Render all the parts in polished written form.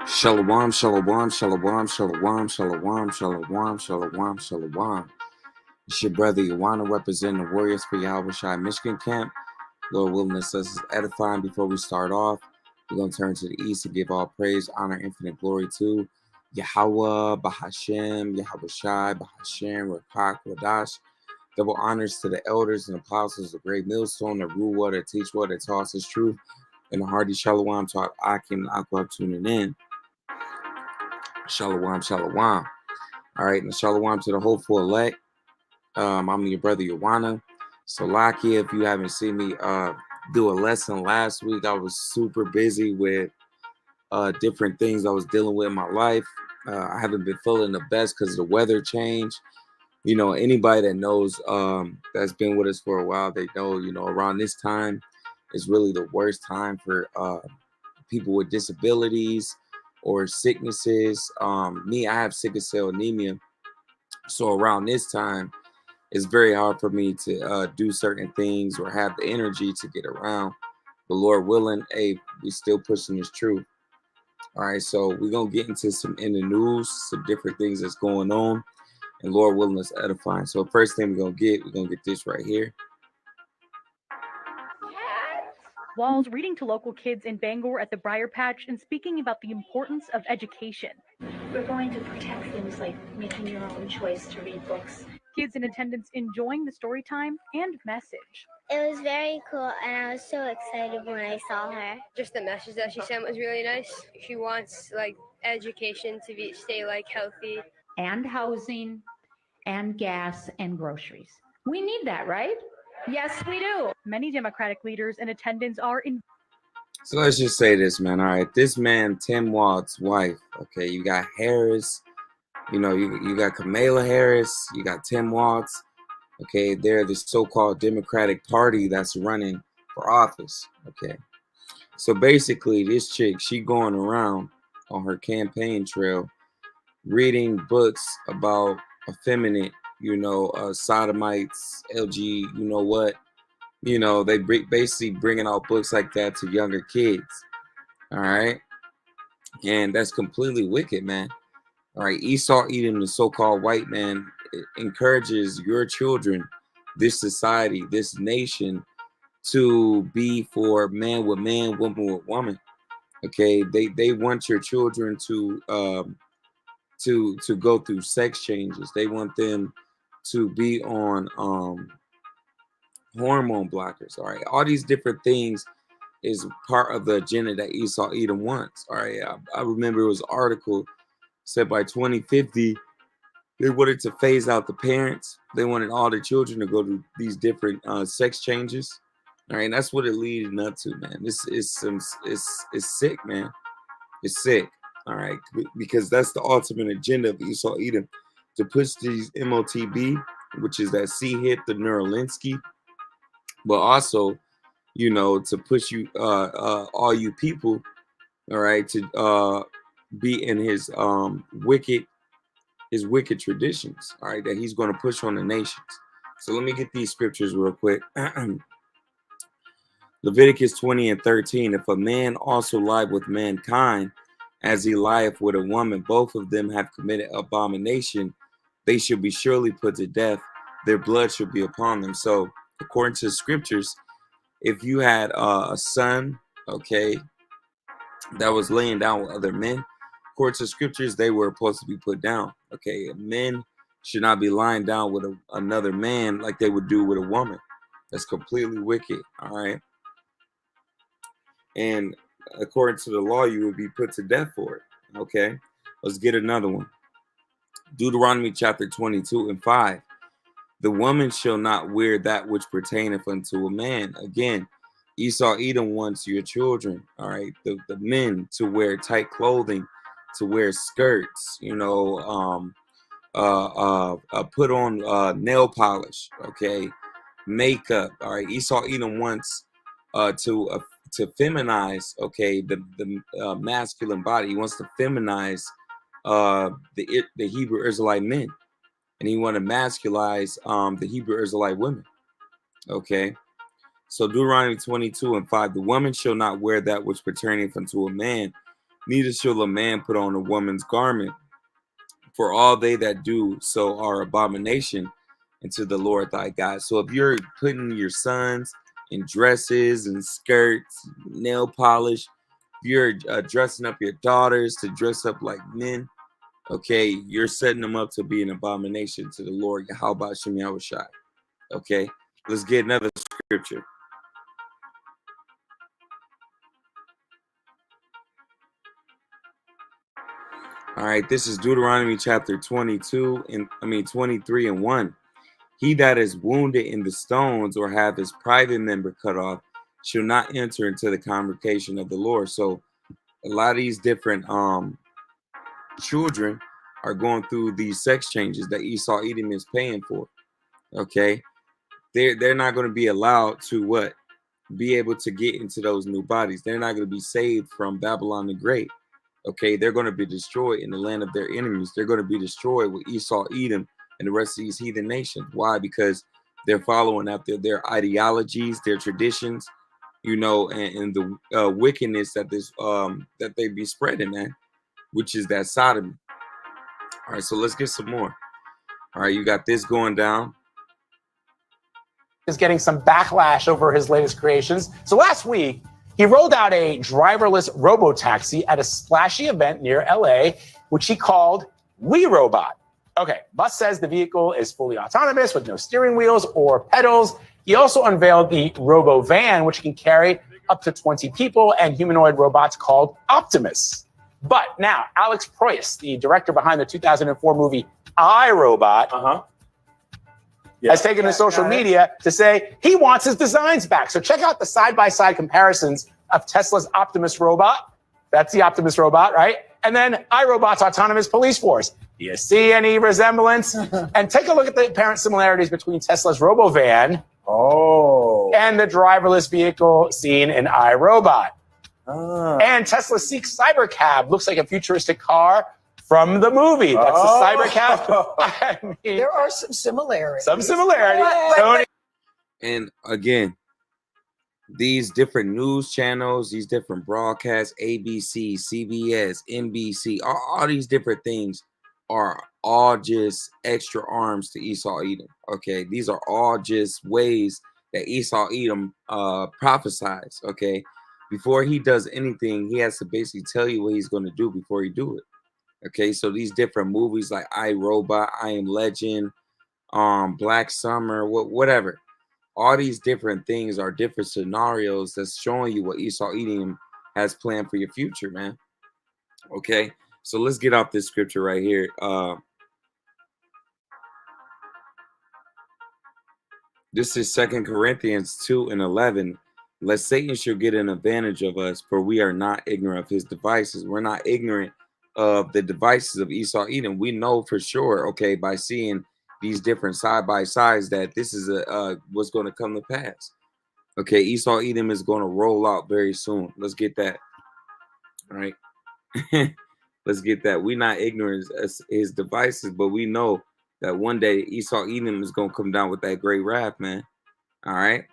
Shalom, shalom, shalom, shalom, shalom, shalom, shalom, shalom. It's your brother Iwana representing the Warriors for Yahweh Shai Michigan Camp. Lord willing, us is edifying. Before we start off, we're going to turn to the east and give all praise, honor, infinite glory to Yahweh, Bahashem, Yahweh Shai, Bahashem, Rakak, Wadash. Double honors to the elders and apostles, the great millstone, the rule water, teach water, toss us truth, and the hearty shalom to Akim and Aqua tuning in. Shalom, shalom. All right, and shalom to the hopeful elect. I'm your brother Yawana. So, Laki, if you haven't seen me do a lesson last week, I was super busy with different things I was dealing with in my life. I haven't been feeling the best because the weather changed. You know, anybody that knows that's been with us for a while, they know, around this time is really the worst time for people with disabilities or sicknesses. Me, I have sickle cell anemia. So around this time, it's very hard for me to do certain things or have the energy to get around. But Lord willing, hey, we still pushing this truth. All right, so we're gonna get into some in the news, some different things that's going on, and Lord willing, us edifying. So first thing we're gonna get this right here. Walls reading to local kids in Bangor at the Briar Patch and speaking about the importance of education. We're going to protect things like making your own choice to read books. Kids in attendance enjoying the story time and message. It was very cool, and I was so excited when I saw her. Just the message that she sent was really nice. She wants education to stay healthy. And housing and gas and groceries. We need that, right? Yes, we do. Many Democratic leaders in attendance are in. So let's just say this, man. All right, this man, Tim Walz's wife. Okay, you got Harris. You got Kamala Harris. You got Tim Walz. Okay, they're the so-called Democratic Party that's running for office. Okay, so basically, this chick, she going around on her campaign trail, reading books about effeminate, sodomites, LG, you know what? They basically bringing out books like that to younger kids. All right, and that's completely wicked, man. All right, Esau Edom, the so-called white man, encourages your children, this society, this nation, to be for man with man, woman with woman. Okay, they want your children to go through sex changes. They want them to be on hormone blockers. All right, all these different things is part of the agenda that Esau Edom wants. All right, I remember it was an article said by 2050 they wanted to phase out the parents. They wanted all the children to go to these different sex changes. All right, and that's what it leading up to, man. This is it's sick, man. It's sick. All right, because that's the ultimate agenda of Esau Edom, to push these MOTB, which is that C hit the Neuralinsky, but also, to push you all you people, all right, to be in his wicked traditions, all right, that he's going to push on the nations. So let me get these scriptures real quick. Leviticus 20:13. If a man also lie with mankind, as he lieth with a woman, both of them have committed abomination. They shall be surely put to death. Their blood shall be upon them. So, according to the scriptures, if you had a son, okay, that was laying down with other men, according to scriptures, they were supposed to be put down. Okay, men should not be lying down with another man like they would do with a woman. That's completely wicked. All right, and according to the law, you would be put to death for it. Okay, let's get another one. Deuteronomy chapter 22:5. The woman shall not wear that which pertaineth unto a man. Again, Esau Edom wants your children, all right, the men, to wear tight clothing, to wear skirts, put on nail polish, okay, makeup. All right, Esau Edom wants to feminize, okay, the masculine body. He wants to feminize the Hebrew Israelite men, and he want to masculize the Hebrew Israelite women. Okay, so Deuteronomy 22:5. The woman shall not wear that which pertaineth unto a man, neither shall a man put on a woman's garment, for all they that do so are abomination unto the Lord thy God. So if you're putting your sons in dresses and skirts, nail polish, if you're dressing up your daughters to dress up like men, okay, you're setting them up to be an abomination to the Lord. How about Shem Yahushai? Okay, let's get another scripture. All right, this is Deuteronomy chapter 23 and 1. He that is wounded in the stones or have his private member cut off shall not enter into the congregation of the Lord. So a lot of these different children are going through these sex changes that Esau Edom is paying for. Okay, they're not going to be allowed to what? Be able to get into those new bodies. They're not going to be saved from Babylon the Great. Okay, they're going to be destroyed in the land of their enemies. They're going to be destroyed with Esau, Edom, and the rest of these heathen nations. Why? Because they're following after their ideologies, their traditions, you know, and the wickedness that that they be spreading, man, which is that sodomy. All right, so let's get some more. All right, you got this going down. Is getting some backlash over his latest creations. So last week, he rolled out a driverless robo-taxi at a splashy event near LA, which he called We Robot. Okay, Bus says the vehicle is fully autonomous with no steering wheels or pedals. He also unveiled the Robo Van, which can carry up to 20 people, and humanoid robots called Optimus. But now, Alex Proyas, the director behind the 2004 movie I, Robot, has taken to social media to say he wants his designs back. So check out the side-by-side comparisons of Tesla's Optimus robot. That's the Optimus robot, right? And then iRobot's autonomous police force. Do you see any resemblance? And take a look at the apparent similarities between Tesla's RoboVan and the driverless vehicle seen in iRobot. And Tesla's Seek Cybercab looks like a futuristic car from the movie. That's the Cybercab. I mean, There are some similarities. And again, these different news channels, these different broadcasts, ABC, CBS, NBC, all these different things are all just extra arms to Esau Edom. Okay, these are all just ways that Esau Edom prophesies. Okay, before he does anything, he has to basically tell you what he's going to do before he do it. Okay, so these different movies like I, Robot, I Am Legend, Black Summer, whatever. All these different things are different scenarios that's showing you what Esau Edom has planned for your future, man. Okay, so let's get off this scripture right here. This is 2 Corinthians 2 and 11. Lest Satan should get an advantage of us, for we are not ignorant of his devices. We're not ignorant of the devices of Esau Edom. We know for sure, okay, by seeing these different side by sides, that this is what's going to come to pass. Okay, Esau Edom is going to roll out very soon. Let's get that. All right. Let's get that. We're not ignorant of his devices, but we know that one day Esau Edom is going to come down with that great wrath, man. All right.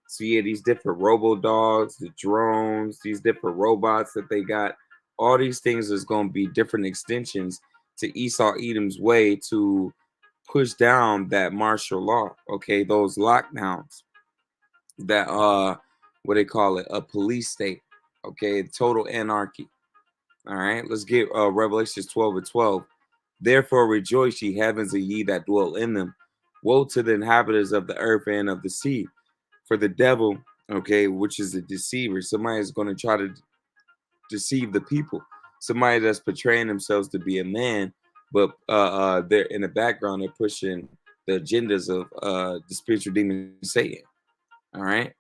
So yeah, these different robo dogs, the drones, these different robots that they got, all these things is going to be different extensions to Esau Edom's way to push down that martial law. Okay, those lockdowns, that what they call it, a police state. Okay, total anarchy. All right, let's get Revelations 12 and 12. Therefore rejoice, ye heavens, and ye that dwell in them. Woe to the inhabitants of the earth and of the sea. For the devil, okay, which is a deceiver, somebody is going to try to deceive the people. Somebody that's portraying themselves to be a man, but they're in the background, they're pushing the agendas of the spiritual demon Satan. All right.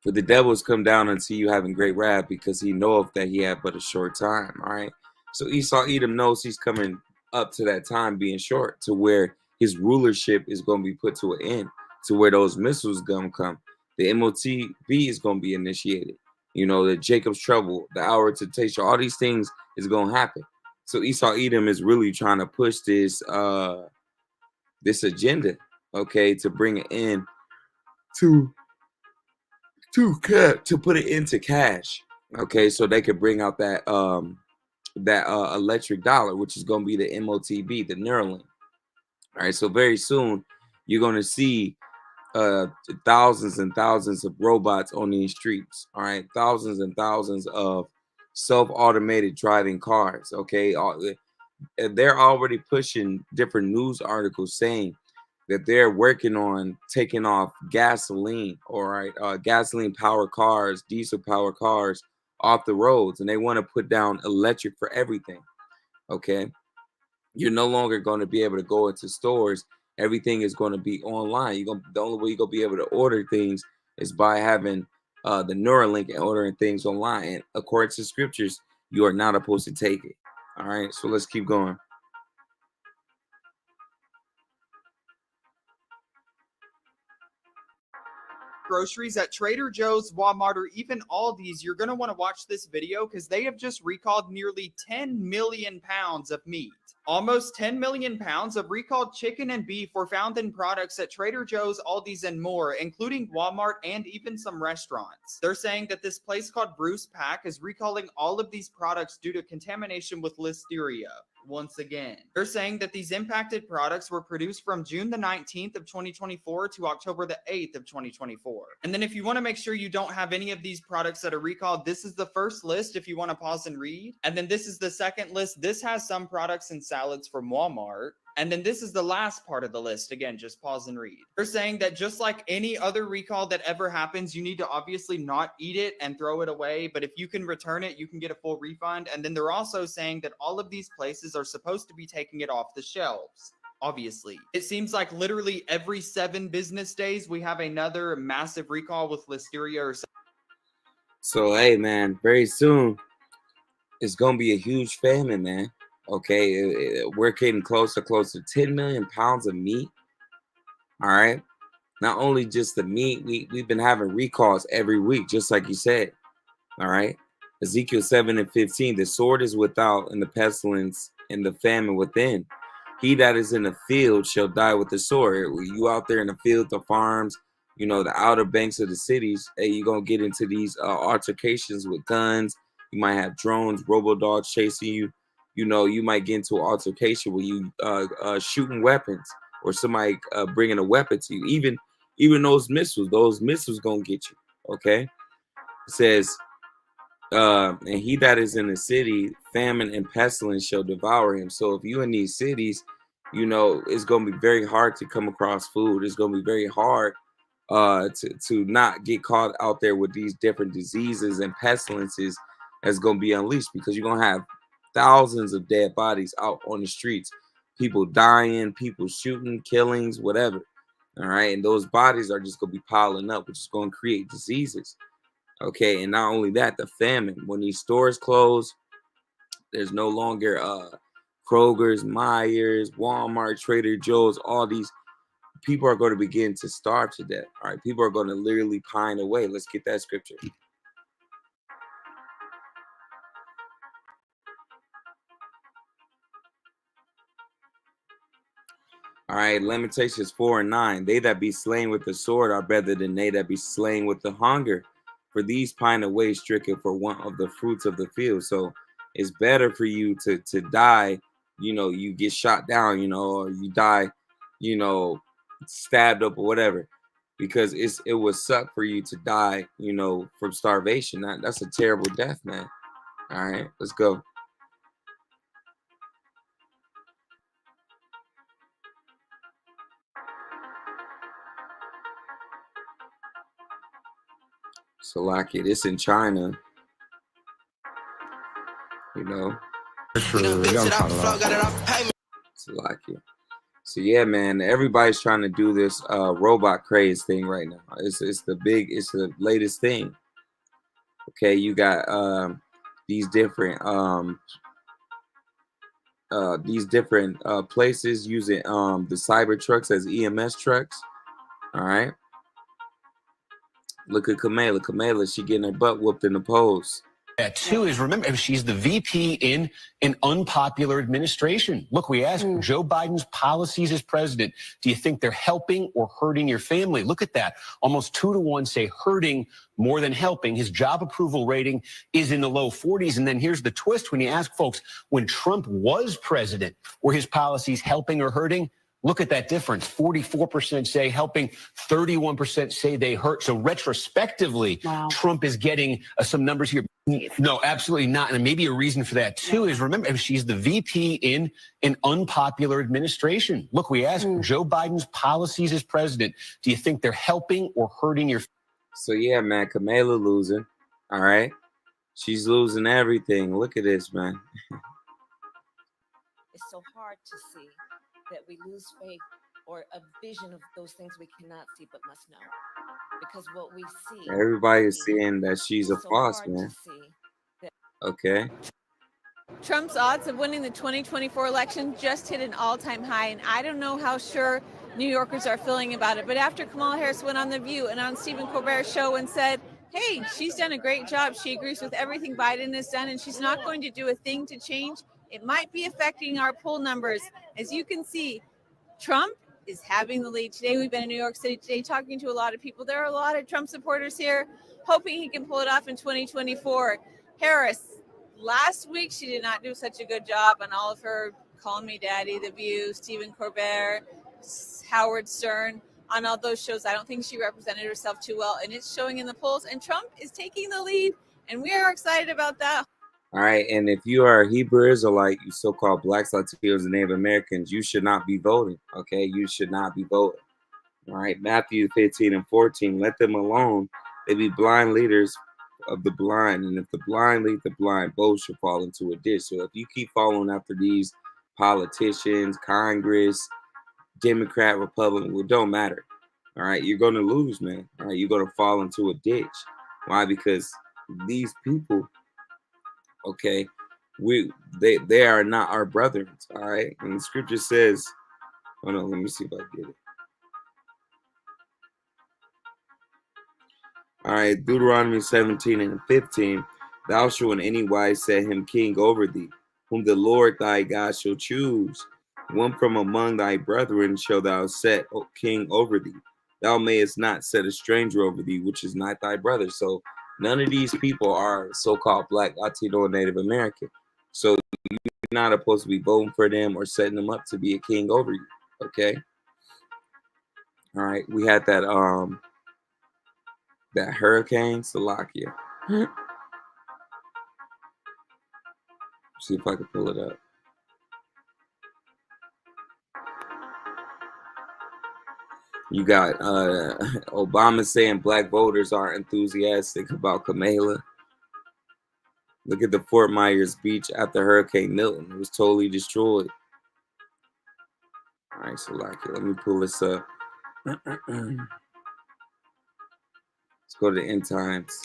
For the devil has come down unto you having great wrath, because he knoweth that he had but a short time. All right. So Esau Edom knows he's coming up to that time being short, to where his rulership is going to be put to an end, to where those missiles going to come. The MOTB is going to be initiated. You know, the Jacob's trouble, the hour of temptation, all these things is going to happen. So Esau Edom is really trying to push this this agenda, okay, to bring it in to put it into cash. Okay, so they could bring out that electric dollar, which is going to be the MOTB, the Neuralink. All right, so very soon you're going to see thousands and thousands of robots on these streets. All right, thousands and thousands of self-automated driving cars. Okay, they're already pushing different news articles saying that they're working on taking off gasoline, all right, gasoline powered cars, diesel powered cars off the roads, and they want to put down electric for everything. Okay, you're no longer going to be able to go into stores. Everything is going to be online. The only way you're going to be able to order things is by having the Neuralink and ordering things online. And according to scriptures, you are not supposed to take it. All right, so let's keep going. Groceries at Trader Joe's, Walmart, or even Aldi's, you're going to want to watch this video because they have just recalled nearly 10 million pounds of meat. Almost 10 million pounds of recalled chicken and beef were found in products at Trader Joe's, Aldi's, and more, including Walmart and even some restaurants. They're saying that this place called Bruce Pack is recalling all of these products due to contamination with listeria. Once again, they're saying that these impacted products were produced from June the 19th of 2024 to October the 8th of 2024. And then if you want to make sure you don't have any of these products that are recalled, this is the first list if you want to pause and read. And then this is the second list. This has some products and salads from Walmart. And then this is the last part of the list. Again, just pause and read. They're saying that just like any other recall that ever happens, you need to obviously not eat it and throw it away. But if you can return it, you can get a full refund. And then they're also saying that all of these places are supposed to be taking it off the shelves. Obviously, it seems like literally every 7 business days, we have another massive recall with listeria or something. So, hey, man, very soon it's going to be a huge famine, man. Okay, we're getting closer to 10 million pounds of meat. All right, not only just the meat, we've been having recalls every week, just like you said. All right, Ezekiel 7:15, the sword is without, and the pestilence and the famine within. He that is in the field shall die with the sword. You out there in the field, the farms, the outer banks of the cities, hey, you're going to get into these altercations with guns. You might have drones, robo-dogs chasing you. You might get into an altercation where you shooting weapons or somebody bringing a weapon to you. Even those missiles going to get you, okay? It says, and he that is in the city, famine and pestilence shall devour him. So if you in these cities, it's going to be very hard to come across food. It's going to be very hard to not get caught out there with these different diseases and pestilences that's going to be unleashed, because you're going to have thousands of dead bodies out on the streets, people dying, people shooting, killings, whatever. All right, and those bodies are just going to be piling up, which is going to create diseases. Okay, and not only that, the famine. When these stores close, there's no longer Kroger's, Myers, Walmart, Trader Joe's. All these people are going to begin to starve to death. All right, people are going to literally pine away. Let's get that scripture. All right, Lamentations 4:9. They that be slain with the sword are better than they that be slain with the hunger. For these pine away stricken for want of the fruits of the field. So it's better for you to die, you get shot down, or you die, stabbed up or whatever, because it would suck for you to die, from starvation. That's a terrible death, man. All right, let's go. Salaki, this in China, Salaki. So yeah, man, everybody's trying to do this robot craze thing right now. It's the latest thing. Okay, you got these different places using the cyber trucks as EMS trucks. All right. Look at Kamala. She getting her butt whooped in the polls. That too is, remember, she's the VP in an unpopular administration. Look, we asked Joe Biden's policies as president. Do you think they're helping or hurting your family? Look at that. Almost 2-to-1 say hurting more than helping. His job approval rating is in the low 40s. And then here's the twist. When you ask folks, when Trump was president, were his policies helping or hurting? Look at that difference. 44% say helping, 31% say they hurt. So retrospectively, Trump is getting some numbers here. No, absolutely not. And maybe a reason for that, too, is remember, she's the VP in an unpopular administration. Look, we asked Joe Biden's policies as president. Do you think they're helping or hurting your? So, yeah, man, Kamala losing. All right. She's losing everything. Look at this, man. It's so hard to see that we lose faith or a vision of those things we cannot see but must know. Because what we see, Everybody is seeing that she's a so boss, hard man. to see that Okay. Trump's odds of winning the 2024 election just hit an all-time high, and I don't know how sure New Yorkers are feeling about it. But after Kamala Harris went on The View and on Stephen Colbert's show and said, hey, she's done a great job, she agrees with everything Biden has done, and she's not going to do a thing to change, it might be affecting our poll numbers. As you can see, Trump is having the lead. Today, we've been in New York City today talking to a lot of people. There are a lot of Trump supporters here hoping he can pull it off in 2024. Harris, last week, she did not do such a good job on all of her Call Me Daddy, The View, Stephen Colbert, Howard Stern, on all those shows. I don't think she represented herself too well, and it's showing in the polls. And Trump is taking the lead, and we are excited about that. All right. And if you are a Hebrew Israelite, you so-called blacks, Latinos, and Native Americans, you should not be voting. Okay. You should not be voting. All right. Matthew 15 and 14, let them alone. They be blind leaders of the blind. And if the blind lead the blind, both shall fall into a ditch. So if you keep following after these politicians, Congress, Democrat, Republican, it don't matter. All right. You're going to lose, man. All right. You're going to fall into a ditch. Why? Because these people, okay, they are not our brothers, all right? And the scripture says, oh no, let me see if I get it. All right, Deuteronomy 17 and 15, thou shalt in any wise set him king over thee, whom the Lord thy God shall choose. One from among thy brethren shall thou set king over thee. Thou mayest not set a stranger over thee, which is not thy brother. So none of these people are so-called black, Latino, or Native American. So you're not supposed to be voting for them or setting them up to be a king over you. Okay. All right. We had that hurricane, Salakia. See if I can pull it up. You got Obama saying black voters are enthusiastic about Kamala. Look at the Fort Myers beach after Hurricane Milton. It was totally destroyed. All right, so let me pull this up. Let's go to the end times.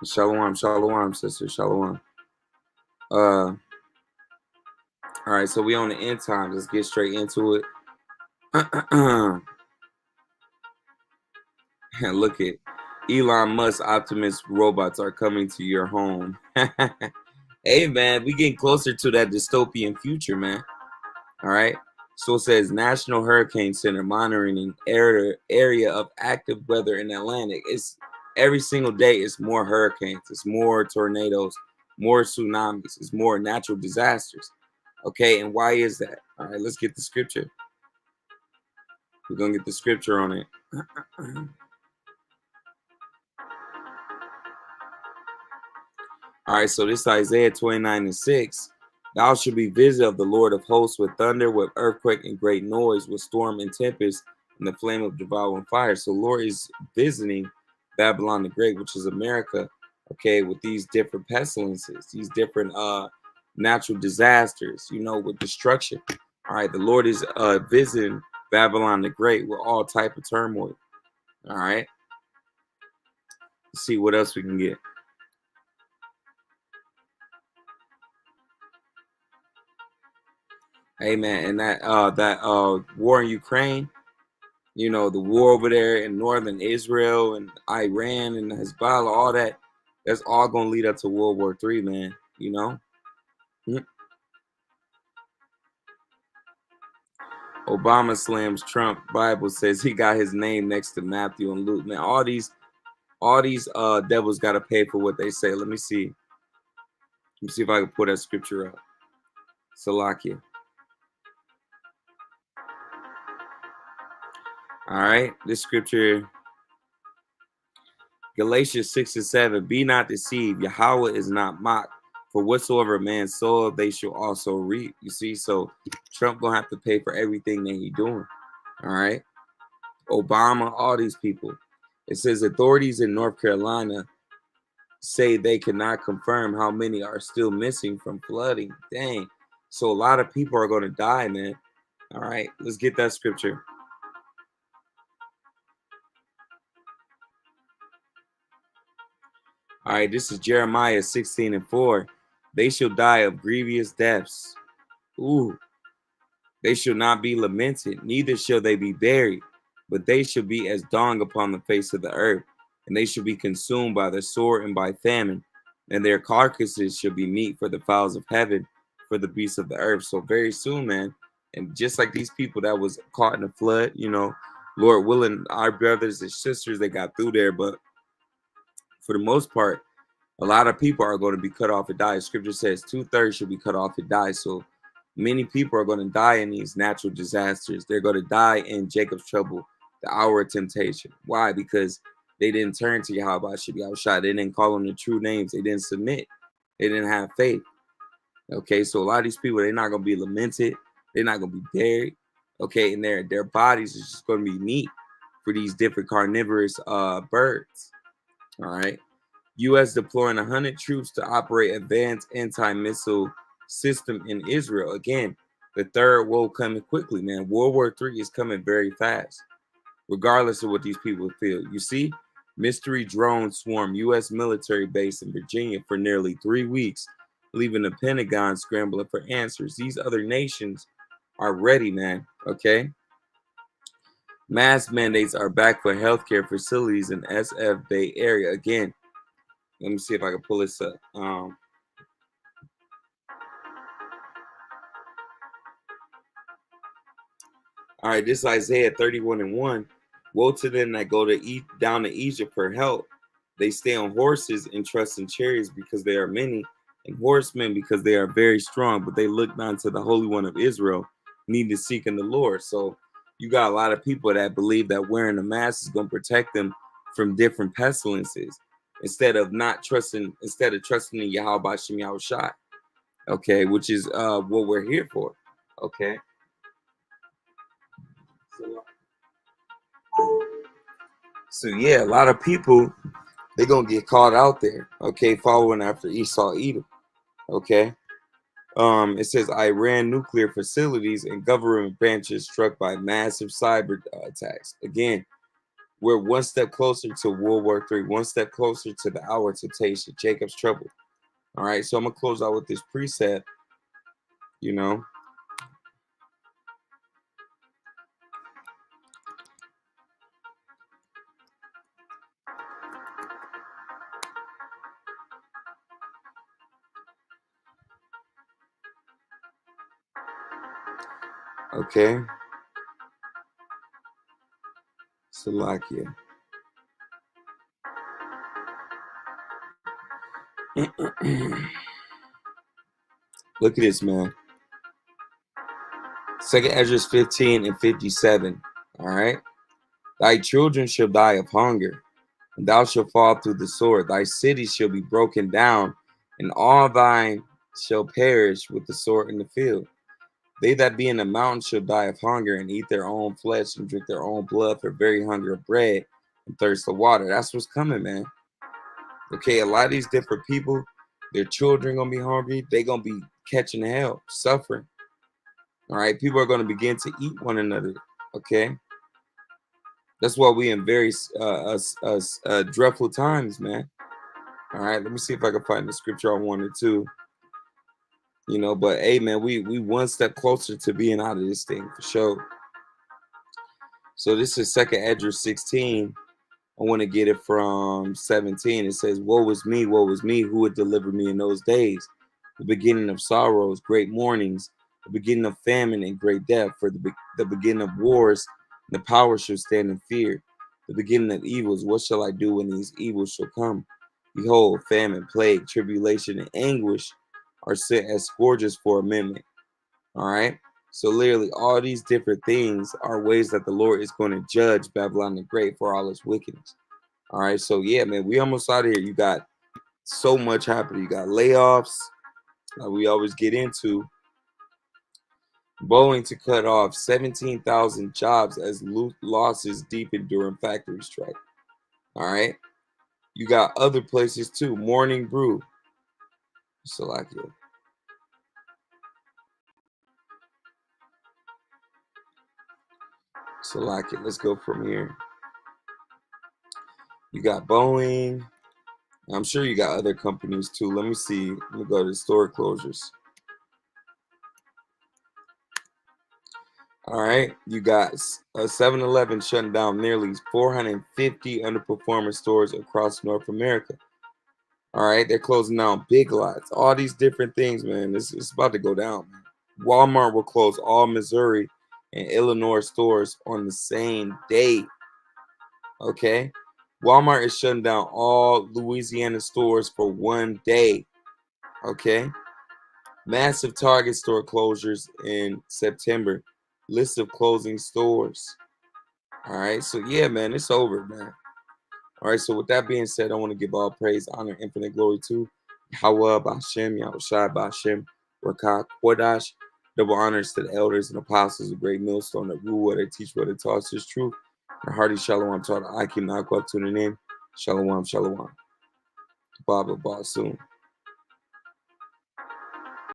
Shalom, shalom, sister, shalom. All right, so we on the end times. Let's get straight into it. And look at Elon Musk Optimus robots are coming to your home. Hey, man, we getting closer to that dystopian future, man. All right. So it says National Hurricane Center monitoring an area of active weather in Atlantic. It's every single day. It's more hurricanes. It's more tornadoes, more tsunamis. It's more natural disasters. Okay. And why is that? All right. Let's get the scripture. We're going to get the scripture on it. All right, so this is Isaiah 29 and 6. Thou shalt be visited of the Lord of hosts with thunder, with earthquake and great noise, with storm and tempest, and the flame of devouring fire. So Lord is visiting Babylon the Great, which is America, okay, with these different pestilences, these different natural disasters, you know, with destruction. All right, the Lord is visiting Babylon the Great with all type of turmoil. All right. Let's see what else we can get. Amen. And that war in Ukraine, You know, the war over there in northern Israel and Iran and Hezbollah, all that, that's all gonna lead up to World War III, man. You know? Obama slams Trump. Bible says he got his name next to Matthew and Luke. Man, all these devils gotta pay for what they say. Let me see. Let me see if I can pull that scripture up. Salakia. All right, this scripture, Galatians 6 and 7. Be not deceived, Yahweh is not mocked. For whatsoever a man soweth, they shall also reap. You see, so Trump gonna have to pay for everything that he doing. All right, Obama, all these people. It says authorities in North Carolina say they cannot confirm how many are still missing from flooding. Dang, so a lot of people are gonna die, man. All right, let's get that scripture. All right, this is Jeremiah 16 and 4. They shall die of grievous deaths. Ooh, they shall not be lamented, neither shall they be buried, but they shall be as dung upon the face of the earth, and they shall be consumed by the sword and by famine, and their carcasses shall be meat for the fowls of heaven, for the beasts of the earth. So very soon, man, and just like these people that was caught in the flood, you know, Lord willing, our brothers and sisters, they got through there, but for the most part, a lot of people are going to be cut off and die. Scripture says 2/3 should be cut off and die. So many people are going to die in these natural disasters. They're going to die in Jacob's trouble, the hour of temptation. Why? Because they didn't turn to Yahweh Shai. They didn't call on the true names. They didn't submit. They didn't have faith. Okay, so a lot of these people, they're not going to be lamented. They're not going to be buried. Okay, and their bodies is just going to be meat for these different carnivorous birds. All right. U.S. deploying 100 troops to operate advanced anti-missile system in Israel. Again, the third woe coming quickly, man. World War III is coming very fast, regardless of what these people feel. You see, mystery drone swarm U.S. military base in Virginia for nearly 3 weeks, leaving the Pentagon scrambling for answers. These other nations are ready, man. Okay. Mask mandates are back for healthcare facilities in SF Bay Area. Again, let me see if I can pull this up. All right, this is Isaiah 31 and 1. Woe to them that go down to Egypt for help. They stay on horses and trust in chariots because they are many, and horsemen because they are very strong, but they look not to the Holy One of Israel, need to seek in the Lord. So you got a lot of people that believe that wearing a mask is going to protect them from different pestilences. Instead of trusting in Yahweh Shem Yahweh Shai, okay, which is what we're here for, okay. So yeah, a lot of people, they're gonna get caught out there, okay, following after Esau Edom, okay. It says Iran nuclear facilities and government branches struck by massive cyber attacks. Again, we're one step closer to World War III, one step closer to the hour of temptation, Jacob's trouble. All right, so I'm gonna close out with this precept, you know. Okay. Salakia. Look at this, man. Second Ezra 15 and 57. All right. Thy children shall die of hunger, and thou shalt fall through the sword. Thy cities shall be broken down, and all thine shall perish with the sword in the field. They that be in the mountains shall die of hunger, and eat their own flesh, and drink their own blood for very hunger of bread and thirst of water. That's what's coming, man. Okay, a lot of these different people, their children gonna be hungry. They gonna be catching hell, suffering. All right, people are gonna begin to eat one another. Okay, that's why we in very dreadful times, man. All right, let me see if I can find the scripture I wanted to. You know, but hey, man, we one step closer to being out of this thing for sure. So this is 2nd Edgar 16. I want to get it from 17. It says, woe is me, who would deliver me in those days? The beginning of sorrows, great mournings, the beginning of famine and great death, for the beginning of wars, the power shall stand in fear. The beginning of evils, what shall I do when these evils shall come? Behold, famine, plague, tribulation, and anguish are sent as scourges for a minute. All right. So literally all these different things are ways that the Lord is going to judge Babylon the Great for all its wickedness. All right. So yeah, man, we almost out of here. You got so much happening. You got layoffs, like we always get into. Boeing to cut off 17,000 jobs as losses deepen during factory strike. All right. You got other places too. Morning Brew. Salakia. Salakia. Let's go from here. You got Boeing. I'm sure you got other companies too. Let me see. Let me go to store closures. All right. You got 7-Eleven shutting down nearly 450 underperforming stores across North America. All right. They're closing down Big Lots. All these different things, man. It's about to go down, man. Walmart will close all Missouri and Illinois stores on the same day. Okay. Walmart is shutting down all Louisiana stores for one day. Okay. Massive Target store closures in September. List of closing stores. All right. So, yeah, man, it's over, man. All right. So, with that being said, I want to give all praise, honor, infinite glory to Yahweh B'Hashem, Yahushai B'Hashem, Rakah Kodash. Double honors to the elders and apostles of Great Millstone that rule what they teach, what they taught us is truth. And hearty shalom to all the Akim Aqua tuning in. Shalom, shalom. Baba, soon.